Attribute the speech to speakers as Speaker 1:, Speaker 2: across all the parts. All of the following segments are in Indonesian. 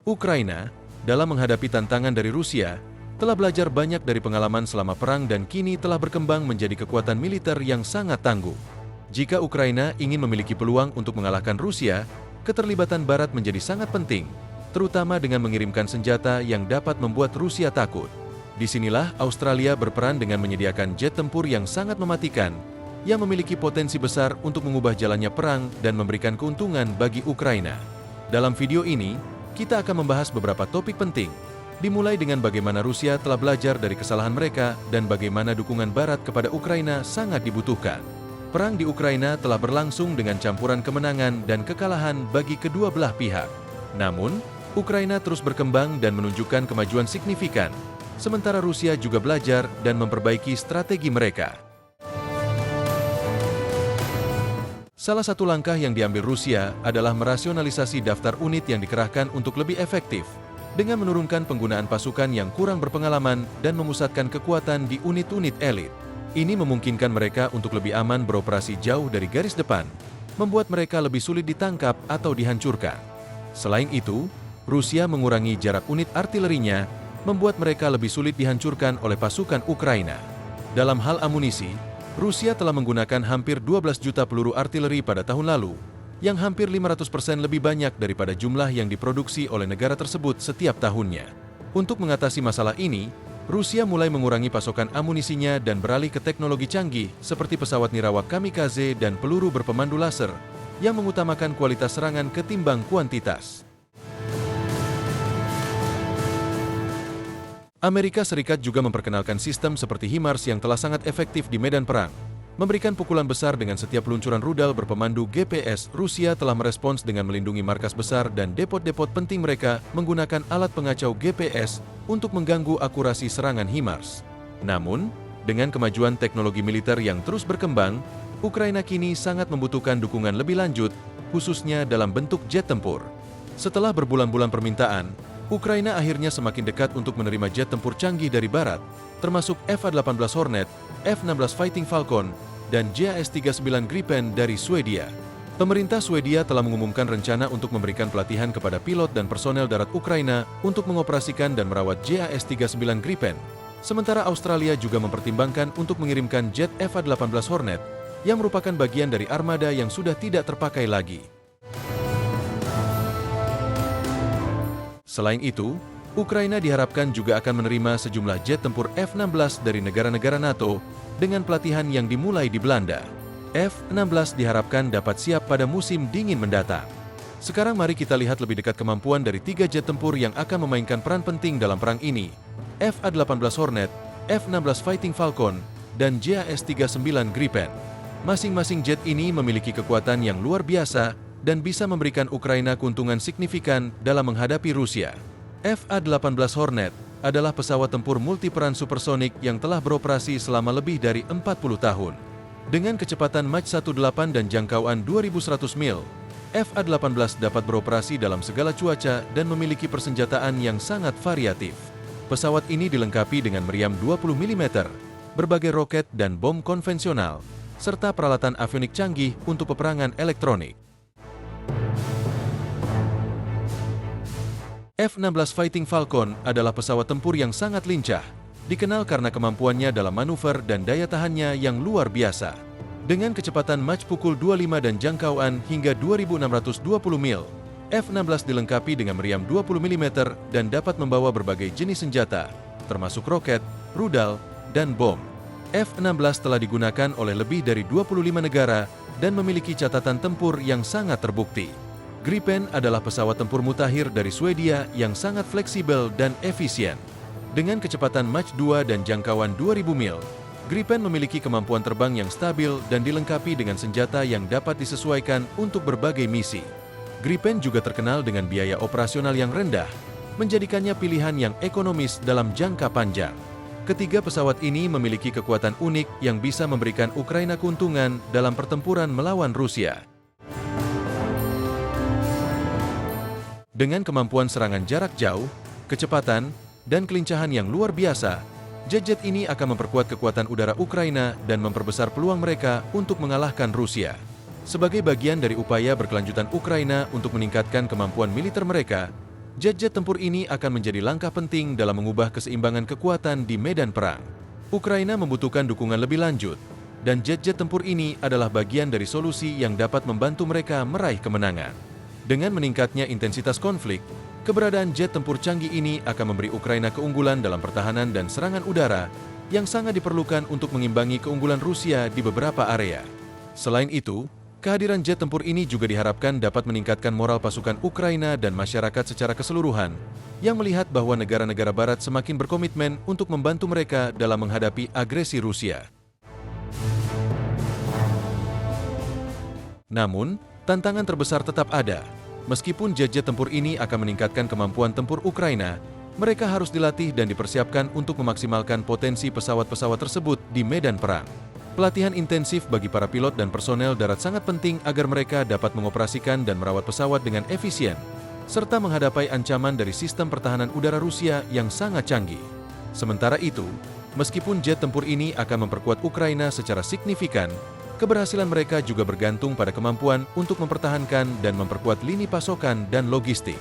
Speaker 1: Ukraina, dalam menghadapi tantangan dari Rusia, telah belajar banyak dari pengalaman selama perang dan kini telah berkembang menjadi kekuatan militer yang sangat tangguh. Jika Ukraina ingin memiliki peluang untuk mengalahkan Rusia, keterlibatan Barat menjadi sangat penting, terutama dengan mengirimkan senjata yang dapat membuat Rusia takut. Disinilah Australia berperan dengan menyediakan jet tempur yang sangat mematikan, yang memiliki potensi besar untuk mengubah jalannya perang dan memberikan keuntungan bagi Ukraina. Dalam video ini, kita akan membahas beberapa topik penting, dimulai dengan bagaimana Rusia telah belajar dari kesalahan mereka dan bagaimana dukungan Barat kepada Ukraina sangat dibutuhkan. Perang di Ukraina telah berlangsung dengan campuran kemenangan dan kekalahan bagi kedua belah pihak. Namun, Ukraina terus berkembang dan menunjukkan kemajuan signifikan, sementara Rusia juga belajar dan memperbaiki strategi mereka. Salah satu langkah yang diambil Rusia adalah merasionalisasi daftar unit yang dikerahkan untuk lebih efektif, dengan menurunkan penggunaan pasukan yang kurang berpengalaman dan memusatkan kekuatan di unit-unit elit. Ini memungkinkan mereka untuk lebih aman beroperasi jauh dari garis depan, membuat mereka lebih sulit ditangkap atau dihancurkan. Selain itu, Rusia mengurangi jarak unit artilerinya, membuat mereka lebih sulit dihancurkan oleh pasukan Ukraina. Dalam hal amunisi, Rusia telah menggunakan hampir 12 juta peluru artileri pada tahun lalu, yang hampir 500% lebih banyak daripada jumlah yang diproduksi oleh negara tersebut setiap tahunnya. Untuk mengatasi masalah ini, Rusia mulai mengurangi pasokan amunisinya dan beralih ke teknologi canggih seperti pesawat nirawak kamikaze dan peluru berpemandu laser, yang mengutamakan kualitas serangan ketimbang kuantitas. Amerika Serikat juga memperkenalkan sistem seperti HIMARS yang telah sangat efektif di medan perang. Memberikan pukulan besar dengan setiap peluncuran rudal berpemandu GPS, Rusia telah merespons dengan melindungi markas besar dan depot-depot penting mereka menggunakan alat pengacau GPS untuk mengganggu akurasi serangan HIMARS. Namun, dengan kemajuan teknologi militer yang terus berkembang, Ukraina kini sangat membutuhkan dukungan lebih lanjut, khususnya dalam bentuk jet tempur. Setelah berbulan-bulan permintaan, Ukraina akhirnya semakin dekat untuk menerima jet tempur canggih dari Barat, termasuk F-18 Hornet, F-16 Fighting Falcon, dan JAS-39 Gripen dari Swedia. Pemerintah Swedia telah mengumumkan rencana untuk memberikan pelatihan kepada pilot dan personel darat Ukraina untuk mengoperasikan dan merawat JAS-39 Gripen. Sementara Australia juga mempertimbangkan untuk mengirimkan jet F-18 Hornet, yang merupakan bagian dari armada yang sudah tidak terpakai lagi. Selain itu, Ukraina diharapkan juga akan menerima sejumlah jet tempur F-16 dari negara-negara NATO dengan pelatihan yang dimulai di Belanda. F-16 diharapkan dapat siap pada musim dingin mendatang. Sekarang mari kita lihat lebih dekat kemampuan dari 3 jet tempur yang akan memainkan peran penting dalam perang ini: F-18 Hornet, F-16 Fighting Falcon, dan JAS-39 Gripen. Masing-masing jet ini memiliki kekuatan yang luar biasa dan bisa memberikan Ukraina keuntungan signifikan dalam menghadapi Rusia. F-18 Hornet adalah pesawat tempur multiperan supersonik yang telah beroperasi selama lebih dari 40 tahun. Dengan kecepatan Mach 1.8 dan jangkauan 2.100 mil, F-18 dapat beroperasi dalam segala cuaca dan memiliki persenjataan yang sangat variatif. Pesawat ini dilengkapi dengan meriam 20 mm, berbagai roket dan bom konvensional, serta peralatan avionik canggih untuk peperangan elektronik. F-16 Fighting Falcon adalah pesawat tempur yang sangat lincah, dikenal karena kemampuannya dalam manuver dan daya tahannya yang luar biasa. Dengan kecepatan Mach pukul 25 dan jangkauan hingga 2.620 mil, F-16 dilengkapi dengan meriam 20 mm dan dapat membawa berbagai jenis senjata, termasuk roket, rudal, dan bom. F-16 telah digunakan oleh lebih dari 25 negara dan memiliki catatan tempur yang sangat terbukti. Gripen adalah pesawat tempur mutakhir dari Swedia yang sangat fleksibel dan efisien. Dengan kecepatan Mach 2 dan jangkauan 2000 mil, Gripen memiliki kemampuan terbang yang stabil dan dilengkapi dengan senjata yang dapat disesuaikan untuk berbagai misi. Gripen juga terkenal dengan biaya operasional yang rendah, menjadikannya pilihan yang ekonomis dalam jangka panjang. Ketiga pesawat ini memiliki kekuatan unik yang bisa memberikan Ukraina keuntungan dalam pertempuran melawan Rusia. Dengan kemampuan serangan jarak jauh, kecepatan, dan kelincahan yang luar biasa, jet-jet ini akan memperkuat kekuatan udara Ukraina dan memperbesar peluang mereka untuk mengalahkan Rusia. Sebagai bagian dari upaya berkelanjutan Ukraina untuk meningkatkan kemampuan militer mereka, Jet-jet tempur ini akan menjadi langkah penting dalam mengubah keseimbangan kekuatan di medan perang. Ukraina membutuhkan dukungan lebih lanjut, dan jet-jet tempur ini adalah bagian dari solusi yang dapat membantu mereka meraih kemenangan. Dengan meningkatnya intensitas konflik, keberadaan jet tempur canggih ini akan memberi Ukraina keunggulan dalam pertahanan dan serangan udara yang sangat diperlukan untuk mengimbangi keunggulan Rusia di beberapa area. Selain itu, kehadiran jet tempur ini juga diharapkan dapat meningkatkan moral pasukan Ukraina dan masyarakat secara keseluruhan, yang melihat bahwa negara-negara Barat semakin berkomitmen untuk membantu mereka dalam menghadapi agresi Rusia. Namun, tantangan terbesar tetap ada. Meskipun jet-jet tempur ini akan meningkatkan kemampuan tempur Ukraina, mereka harus dilatih dan dipersiapkan untuk memaksimalkan potensi pesawat-pesawat tersebut di medan perang. Pelatihan intensif bagi para pilot dan personel darat sangat penting agar mereka dapat mengoperasikan dan merawat pesawat dengan efisien, serta menghadapi ancaman dari sistem pertahanan udara Rusia yang sangat canggih. Sementara itu, meskipun jet tempur ini akan memperkuat Ukraina secara signifikan, keberhasilan mereka juga bergantung pada kemampuan untuk mempertahankan dan memperkuat lini pasokan dan logistik.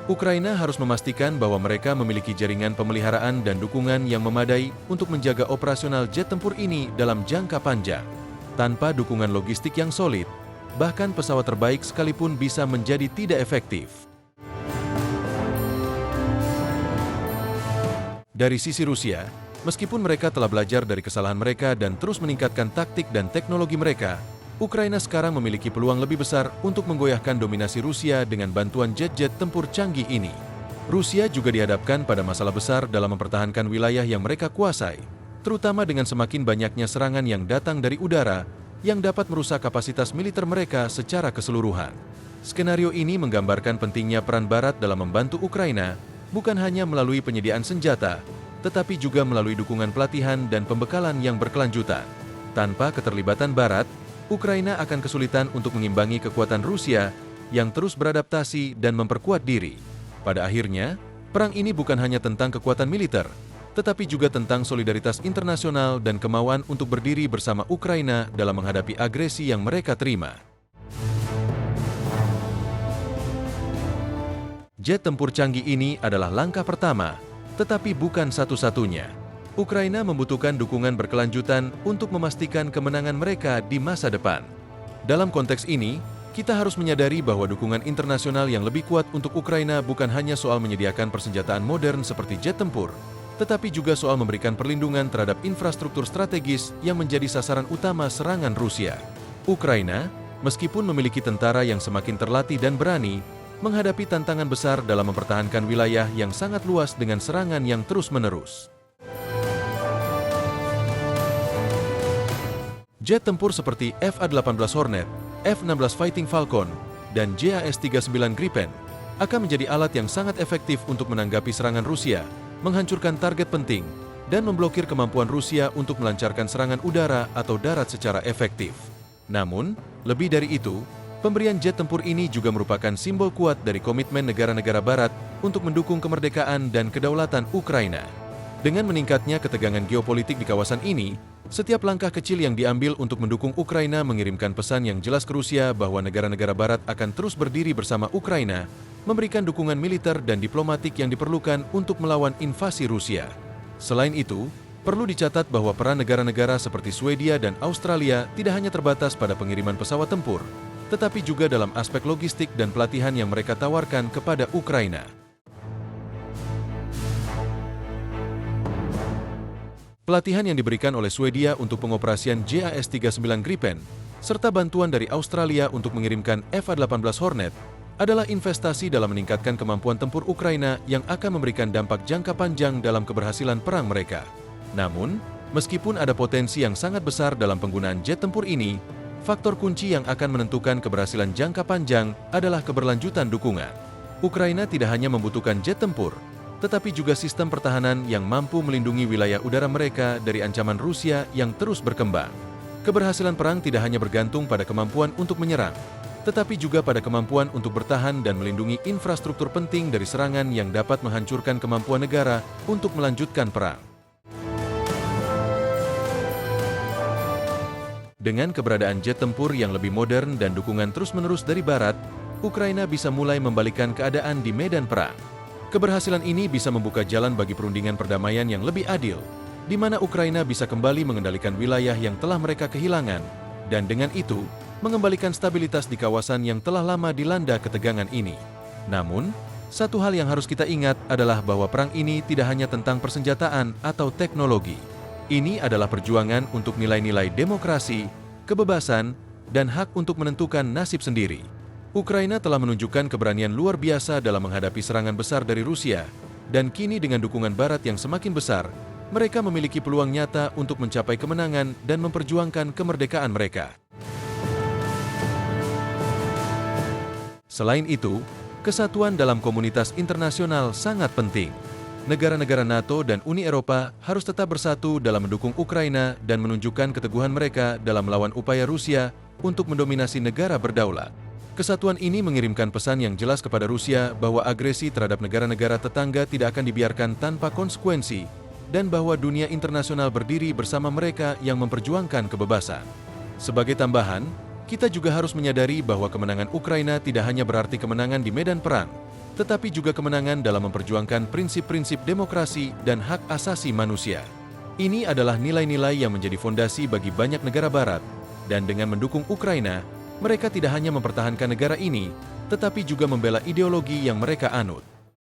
Speaker 1: Ukraina harus memastikan bahwa mereka memiliki jaringan pemeliharaan dan dukungan yang memadai untuk menjaga operasional jet tempur ini dalam jangka panjang. Tanpa dukungan logistik yang solid, bahkan pesawat terbaik sekalipun bisa menjadi tidak efektif. Dari sisi Rusia, meskipun mereka telah belajar dari kesalahan mereka dan terus meningkatkan taktik dan teknologi mereka, Ukraina sekarang memiliki peluang lebih besar untuk menggoyahkan dominasi Rusia dengan bantuan jet-jet tempur canggih ini. Rusia juga dihadapkan pada masalah besar dalam mempertahankan wilayah yang mereka kuasai, terutama dengan semakin banyaknya serangan yang datang dari udara yang dapat merusak kapasitas militer mereka secara keseluruhan. Skenario ini menggambarkan pentingnya peran Barat dalam membantu Ukraina, bukan hanya melalui penyediaan senjata, tetapi juga melalui dukungan pelatihan dan pembekalan yang berkelanjutan. Tanpa keterlibatan Barat, Ukraina akan kesulitan untuk mengimbangi kekuatan Rusia yang terus beradaptasi dan memperkuat diri. Pada akhirnya, perang ini bukan hanya tentang kekuatan militer, tetapi juga tentang solidaritas internasional dan kemauan untuk berdiri bersama Ukraina dalam menghadapi agresi yang mereka terima. Jet tempur canggih ini adalah langkah pertama, tetapi bukan satu-satunya. Ukraina membutuhkan dukungan berkelanjutan untuk memastikan kemenangan mereka di masa depan. Dalam konteks ini, kita harus menyadari bahwa dukungan internasional yang lebih kuat untuk Ukraina bukan hanya soal menyediakan persenjataan modern seperti jet tempur, tetapi juga soal memberikan perlindungan terhadap infrastruktur strategis yang menjadi sasaran utama serangan Rusia. Ukraina, meskipun memiliki tentara yang semakin terlatih dan berani, menghadapi tantangan besar dalam mempertahankan wilayah yang sangat luas dengan serangan yang terus-menerus. Jet tempur seperti FA-18 Hornet, F-16 Fighting Falcon, dan JAS-39 Gripen akan menjadi alat yang sangat efektif untuk menanggapi serangan Rusia, menghancurkan target penting, dan memblokir kemampuan Rusia untuk melancarkan serangan udara atau darat secara efektif. Namun, lebih dari itu, pemberian jet tempur ini juga merupakan simbol kuat dari komitmen negara-negara Barat untuk mendukung kemerdekaan dan kedaulatan Ukraina. Dengan meningkatnya ketegangan geopolitik di kawasan ini, setiap langkah kecil yang diambil untuk mendukung Ukraina mengirimkan pesan yang jelas ke Rusia bahwa negara-negara Barat akan terus berdiri bersama Ukraina, memberikan dukungan militer dan diplomatik yang diperlukan untuk melawan invasi Rusia. Selain itu, perlu dicatat bahwa peran negara-negara seperti Swedia dan Australia tidak hanya terbatas pada pengiriman pesawat tempur, tetapi juga dalam aspek logistik dan pelatihan yang mereka tawarkan kepada Ukraina. Pelatihan yang diberikan oleh Swedia untuk pengoperasian JAS-39 Gripen, serta bantuan dari Australia untuk mengirimkan FA-18 Hornet, adalah investasi dalam meningkatkan kemampuan tempur Ukraina yang akan memberikan dampak jangka panjang dalam keberhasilan perang mereka. Namun, meskipun ada potensi yang sangat besar dalam penggunaan jet tempur ini, faktor kunci yang akan menentukan keberhasilan jangka panjang adalah keberlanjutan dukungan. Ukraina tidak hanya membutuhkan jet tempur, tetapi juga sistem pertahanan yang mampu melindungi wilayah udara mereka dari ancaman Rusia yang terus berkembang. Keberhasilan perang tidak hanya bergantung pada kemampuan untuk menyerang, tetapi juga pada kemampuan untuk bertahan dan melindungi infrastruktur penting dari serangan yang dapat menghancurkan kemampuan negara untuk melanjutkan perang. Dengan keberadaan jet tempur yang lebih modern dan dukungan terus-menerus dari Barat, Ukraina bisa mulai membalikkan keadaan di medan perang. Keberhasilan ini bisa membuka jalan bagi perundingan perdamaian yang lebih adil, di mana Ukraina bisa kembali mengendalikan wilayah yang telah mereka kehilangan, dan dengan itu, mengembalikan stabilitas di kawasan yang telah lama dilanda ketegangan ini. Namun, satu hal yang harus kita ingat adalah bahwa perang ini tidak hanya tentang persenjataan atau teknologi. Ini adalah perjuangan untuk nilai-nilai demokrasi, kebebasan, dan hak untuk menentukan nasib sendiri. Ukraina telah menunjukkan keberanian luar biasa dalam menghadapi serangan besar dari Rusia, dan kini dengan dukungan Barat yang semakin besar, mereka memiliki peluang nyata untuk mencapai kemenangan dan memperjuangkan kemerdekaan mereka. Selain itu, kesatuan dalam komunitas internasional sangat penting. Negara-negara NATO dan Uni Eropa harus tetap bersatu dalam mendukung Ukraina dan menunjukkan keteguhan mereka dalam melawan upaya Rusia untuk mendominasi negara berdaulat. Kesatuan ini mengirimkan pesan yang jelas kepada Rusia bahwa agresi terhadap negara-negara tetangga tidak akan dibiarkan tanpa konsekuensi dan bahwa dunia internasional berdiri bersama mereka yang memperjuangkan kebebasan. Sebagai tambahan, kita juga harus menyadari bahwa kemenangan Ukraina tidak hanya berarti kemenangan di medan perang, tetapi juga kemenangan dalam memperjuangkan prinsip-prinsip demokrasi dan hak asasi manusia. Ini adalah nilai-nilai yang menjadi fondasi bagi banyak negara Barat, dan dengan mendukung Ukraina, mereka tidak hanya mempertahankan negara ini, tetapi juga membela ideologi yang mereka anut.